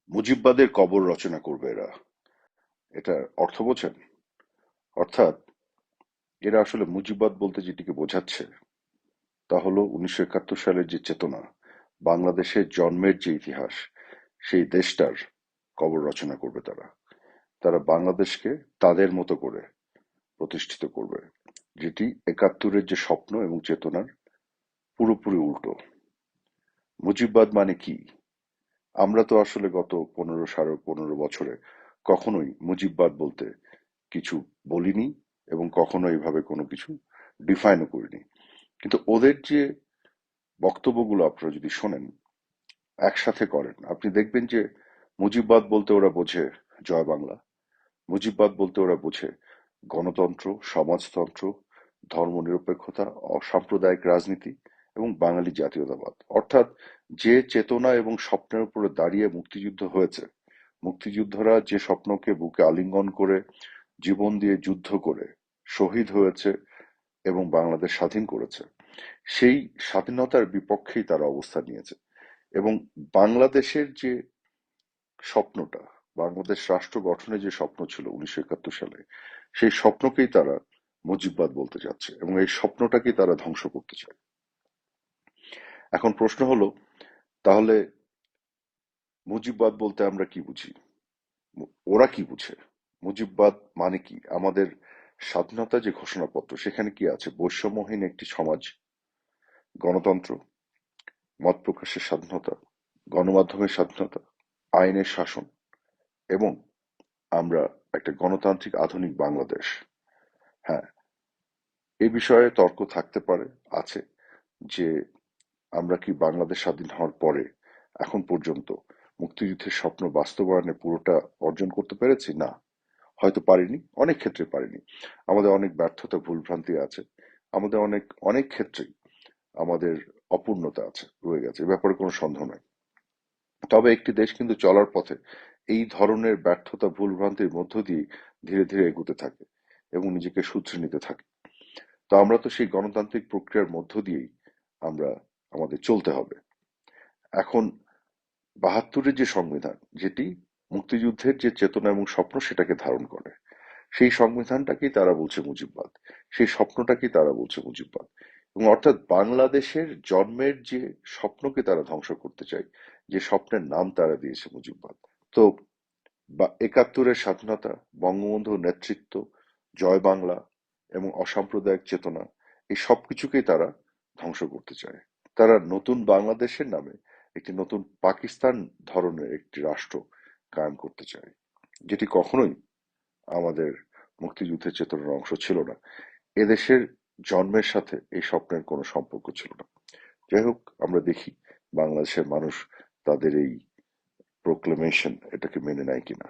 মুজিববাদের কবর রচনা করবে এরা। এটার অর্থ বোঝেন? অর্থাৎ এরা আসলে মুজিববাদ বলতে যেটিকে বোঝাচ্ছে তা হলো 1971 সালের যে চেতনা, বাংলাদেশের জন্মের যে ইতিহাস, সেই দেশটার কবর রচনা করবে তারা। তারা বাংলাদেশকে তাদের মতো করে প্রতিষ্ঠিত করবে, যেটি 71-এর যে স্বপ্ন এবং চেতনার পুরোপুরি উল্টো। মুজিববাদ মানে কি? আমরা তো আসলে গত 15 বছরে কখনোই মুজিববাদ বলতে কিছু বলিনি এবং কখনো এইভাবে কোনো কিছু ডিফাইনও করিনি। কিন্তু ওদের যে বক্তব্যগুলো আপনারা যদি শোনেন, একসাথে করেন, আপনি দেখবেন যে মুজিববাদ বলতে ওরা বোঝে জয় বাংলা। মুজিববাদ বলতে ওরা বোঝে গণতন্ত্র, সমাজতন্ত্র, ধর্মনিরপেক্ষতা, অসাম্প্রদায়িক রাজনীতি এবং বাঙালি জাতীয়তাবাদ। অর্থাৎ যে চেতনা এবং স্বপ্নের উপরে দাঁড়িয়ে মুক্তিযুদ্ধ হয়েছে, মুক্তিযোদ্ধারা যে স্বপ্নকে বুকে আলিঙ্গন করে জীবন দিয়ে যুদ্ধ করে শহীদ হয়েছে এবং বাংলাদেশ স্বাধীন করেছে, সেই স্বাধীনতার বিপক্ষেই তারা অবস্থান নিয়েছে। এবং বাংলাদেশের যে স্বপ্নটা, বাংলাদেশ রাষ্ট্র গঠনের যে স্বপ্ন ছিল 1971 সালে, সেই স্বপ্নকেই তারা মুজিববাদ বলতে যাচ্ছে এবং এই স্বপ্নটাকেই তারা ধ্বংস করতে চায়। এখন প্রশ্ন হলো, তাহলে মুজিববাদ বলতে আমরা কি বুঝি? ওরা কি বুঝে? মুজিববাদ মানে কি? আমাদের স্বাধীনতা যে ঘোষণাপত্র, সেখানে কি আছে? বৈষম্যহীন একটি সমাজ, গণতন্ত্র, মত প্রকাশের স্বাধীনতা, গণমাধ্যমের স্বাধীনতা, আইনের শাসন এবং আমরা একটা গণতান্ত্রিক আধুনিক বাংলাদেশ। হ্যাঁ, এ বিষয়ে তর্ক থাকতে পারে, আছে, যে আমরা কি বাংলাদেশ স্বাধীন হওয়ার পরে এখন পর্যন্ত মুক্তিযুদ্ধের স্বপ্ন বাস্তবায়নে পুরোটা অর্জন করতে পেরেছি? না, হয়তো পারিনি, অনেক ক্ষেত্রে পারিনি। আমাদের অনেক ব্যর্থতা, ভুলভ্রান্তি আছে। আমাদের অনেক অনেক ক্ষেত্রেই আমাদের অপূর্ণতা আছে, রয়ে গেছে, এ ব্যাপারে কোনো সন্দেহ নাই। তবে একটি দেশ কিন্তু চলার পথে এই ধরনের ব্যর্থতা, ভুলভ্রান্তির মধ্য দিয়ে ধীরে ধীরে এগোতে থাকে এবং নিজেকে শুধরে নিতে থাকে। তো আমরা তো সেই গণতান্ত্রিক প্রক্রিয়ার মধ্য দিয়েই আমরা আমাদের চলতে হবে। এখন 72-এর যে সংবিধান, যেটি মুক্তিযুদ্ধের যে চেতনা এবং স্বপ্ন সেটাকে ধারণ করে, সেই সংবিধানটাকেই তারা বলছে মুজিববাদ, সেই স্বপ্নটাকেই তারা বলছে মুজিববাদ। এবং অর্থাৎ বাংলাদেশের জন্মের যে স্বপ্নকে তারা ধ্বংস করতে চায়, যে স্বপ্নের নাম তারা দিয়েছে মুজিববাদ। তো 71-এর স্বাধীনতা, বঙ্গবন্ধুর নেতৃত্ব, জয় বাংলা এবং অসাম্প্রদায়িক চেতনা, এই সবকিছুকেই তারা ধ্বংস করতে চায়। তারা নতুন বাংলাদেশের নামে একটি নতুন পাকিস্তান ধরনের একটি রাষ্ট্র কায়েম করতে চায়, যেটি কখনোই আমাদের মুক্তিযুদ্ধের চেতনার অংশ ছিল না। এদেশের জন্মের সাথে এই স্বপ্নের কোনো সম্পর্ক ছিল না। যাই হোক, আমরা দেখি বাংলাদেশের মানুষ তাদের এই প্রোক্লেমেশন এটাকে মেনে নেয় কিনা।